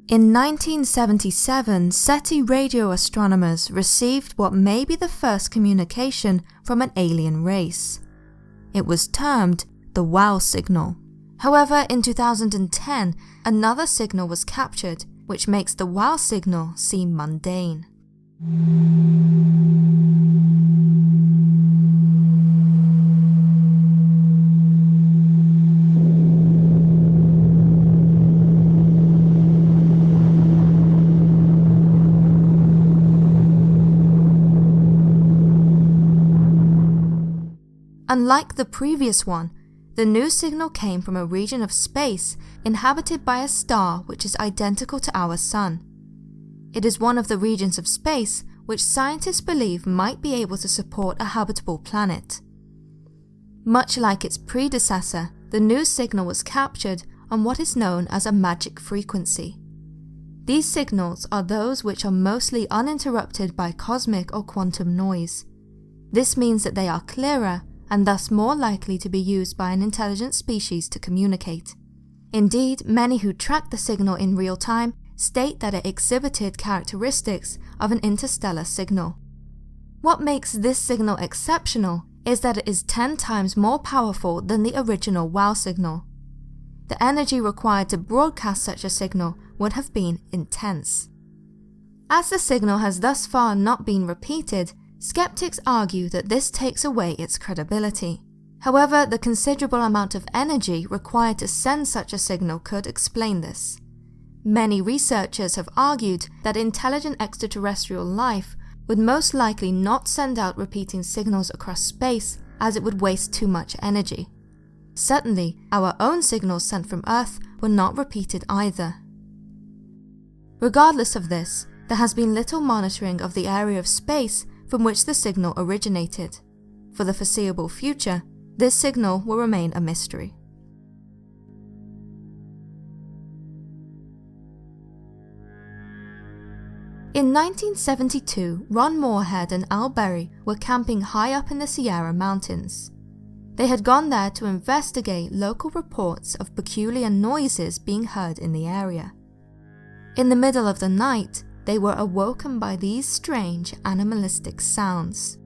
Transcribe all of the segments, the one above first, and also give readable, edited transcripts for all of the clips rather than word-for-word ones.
In 1977, SETI radio astronomers received what may be the first communication from an alien race. It was termed the wow signal. However, in 2010, another signal was captured, which makes the wow signal seem mundane. Unlike the previous one, the new signal came from a region of space inhabited by a star which is identical to our Sun. It is one of the regions of space which scientists believe might be able to support a habitable planet. Much like its predecessor, the new signal was captured on what is known as a magic frequency. These signals are those which are mostly uninterrupted by cosmic or quantum noise. This means that they are clearer and thus more likely to be used by an intelligent species to communicate. Indeed, many who track the signal in real time state that it exhibited characteristics of an interstellar signal. What makes this signal exceptional is that it is 10 times more powerful than the original wow signal. The energy required to broadcast such a signal would have been intense. As the signal has thus far not been repeated, skeptics argue that this takes away its credibility. However, the considerable amount of energy required to send such a signal could explain this. Many researchers have argued that intelligent extraterrestrial life would most likely not send out repeating signals across space, as it would waste too much energy. Certainly, our own signals sent from Earth were not repeated either. Regardless of this, there has been little monitoring of the area of space from which the signal originated. For the foreseeable future, this signal will remain a mystery. In 1972, Ron Moorhead and Al Berry were camping high up in the Sierra Mountains. They had gone there to investigate local reports of peculiar noises being heard in the area. In the middle of the night, they were awoken by these strange animalistic sounds.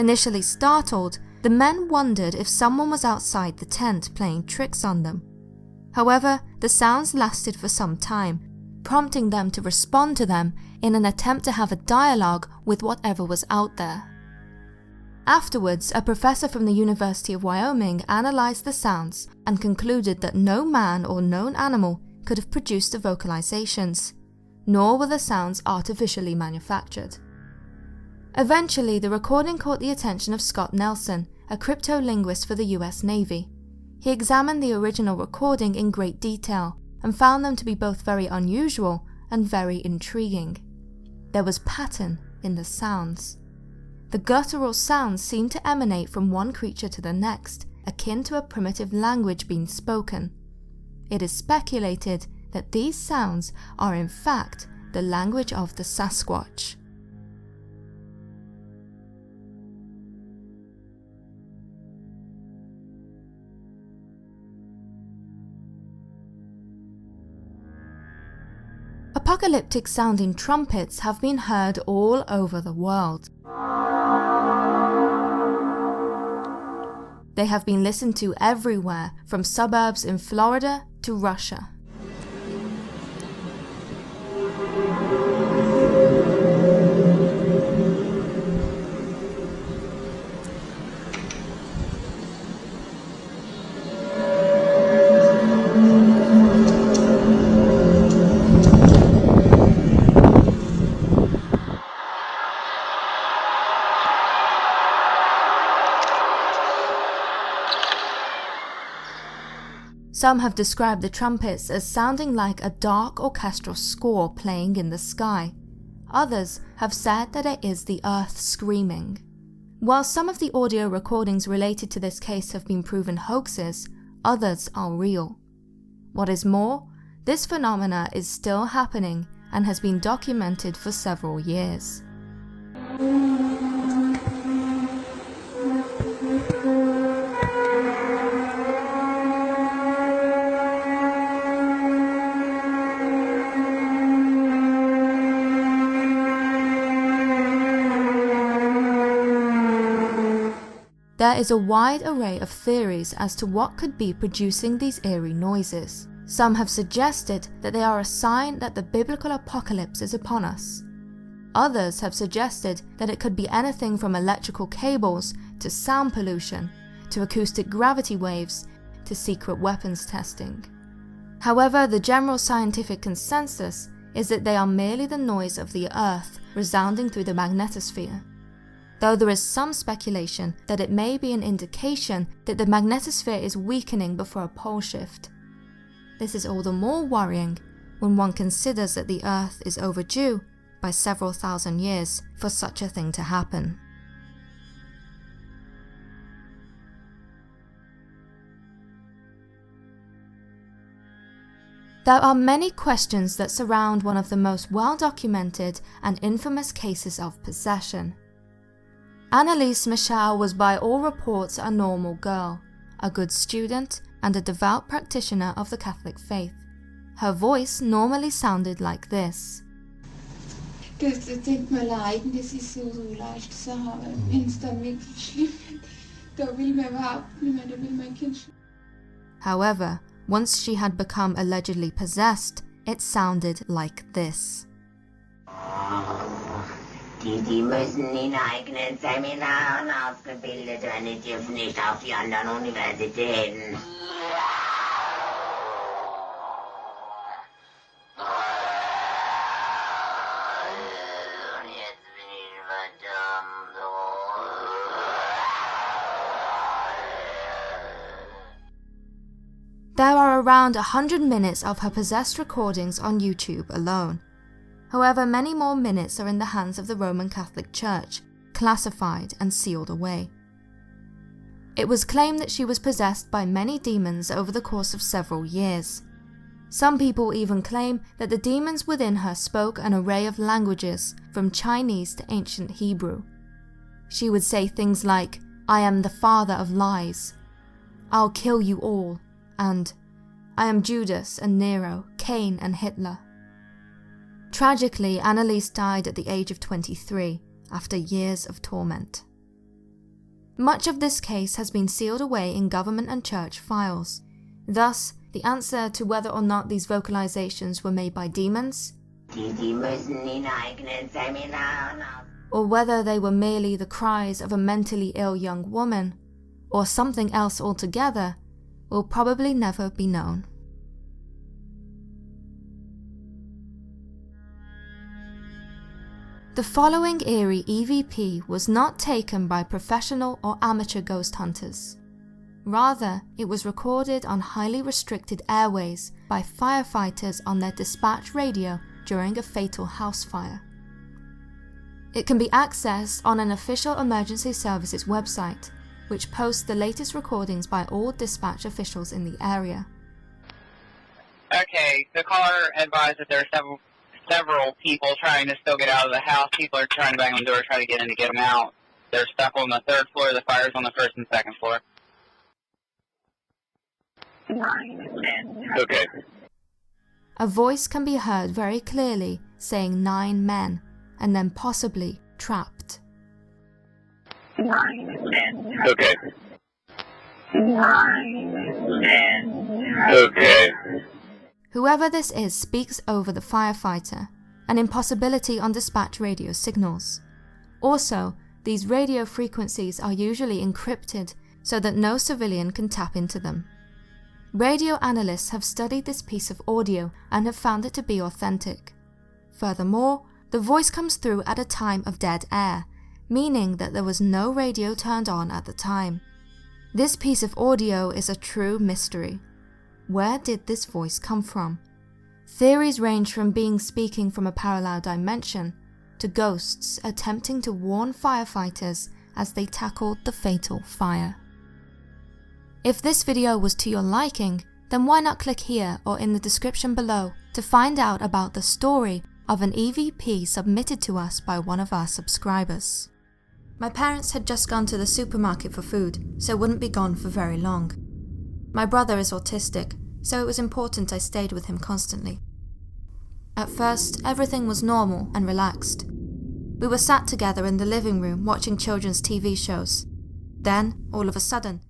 Initially startled, the men wondered if someone was outside the tent playing tricks on them. However, the sounds lasted for some time, prompting them to respond to them in an attempt to have a dialogue with whatever was out there. Afterwards, a professor from the University of Wyoming analyzed the sounds and concluded that no man or known animal could have produced the vocalizations, nor were the sounds artificially manufactured. Eventually, the recording caught the attention of Scott Nelson, a cryptolinguist for the US Navy. He examined the original recording in great detail and found them to be both very unusual and very intriguing. There was pattern in the sounds. The guttural sounds seemed to emanate from one creature to the next, akin to a primitive language being spoken. It is speculated that these sounds are in fact the language of the Sasquatch. Apocalyptic sounding trumpets have been heard all over the world. They have been listened to everywhere, from suburbs in Florida to Russia. Some have described the trumpets as sounding like a dark orchestral score playing in the sky. Others have said that it is the earth screaming. While some of the audio recordings related to this case have been proven hoaxes, others are real. What is more, this phenomena is still happening and has been documented for several years. There is a wide array of theories as to what could be producing these eerie noises. Some have suggested that they are a sign that the biblical apocalypse is upon us. Others have suggested that it could be anything from electrical cables to sound pollution, to acoustic gravity waves, to secret weapons testing. However, the general scientific consensus is that they are merely the noise of the earth resounding through the magnetosphere. Though there is some speculation that it may be an indication that the magnetosphere is weakening before a pole shift. This is all the more worrying when one considers that the Earth is overdue by several thousand years for such a thing to happen. There are many questions that surround one of the most well-documented and infamous cases of possession. ANNELIESE MICHEL was by all reports a normal girl, a good student, and a devout practitioner of the Catholic faith. Her voice normally sounded like this. However, once she had become allegedly possessed, it sounded like this. Die müssen in eigenen Seminaren ausgebildet werden, die dürfen nicht auf die anderen Universitäten. Und jetzt bin ich verdammt. There are around 100 minutes of her possessed recordings on YouTube alone. However, many more minutes are in the hands of the Roman Catholic Church, classified and sealed away. It was claimed that she was possessed by many demons over the course of several years. Some people even claim that the demons within her spoke an array of languages, from Chinese to ancient Hebrew. She would say things like, "I am the father of lies," "I'll kill you all," and "I am Judas and Nero, Cain and Hitler." Tragically, ANNELIESE died at the age of 23, after years of torment. Much of this case has been sealed away in government and church files. Thus, the answer to whether or not these vocalizations were made by demons, or whether they were merely the cries of a mentally ill young woman, or something else altogether, will probably never be known. The following eerie EVP was not taken by professional or amateur ghost hunters. Rather, it was recorded on highly restricted airways by firefighters on their dispatch radio during a fatal house fire. It can be accessed on an official emergency services website, which posts the latest recordings by all dispatch officials in the area. Okay, the caller advised that there are several people trying to still get out of the house. People are trying to bang on the door, try to get in to get them out. They're stuck on the 3rd floor. The fire's on the 1st and 2nd floor. Okay. A voice can be heard very clearly saying 9 men, and then possibly trapped. Okay. Okay. Whoever this is speaks over the firefighter, an impossibility on dispatch radio signals. Also, these radio frequencies are usually encrypted so that no civilian can tap into them. Radio analysts have studied this piece of audio and have found it to be authentic. Furthermore, the voice comes through at a time of dead air, meaning that there was no radio turned on at the time. This piece of audio is a true mystery. where did this voice come from? Theories range from being speaking from a parallel dimension to ghosts attempting to warn firefighters as they tackled the fatal fire. If this video was to your liking, then why not click here or in the description below to find out about the story of an EVP submitted to us by one of our subscribers. My parents had just gone to the supermarket for food, so wouldn't be gone for very long. My brother is autistic, so it was important I stayed with him constantly. At first, everything was normal and relaxed. We were sat together in the living room watching children's TV shows. Then, all of a sudden,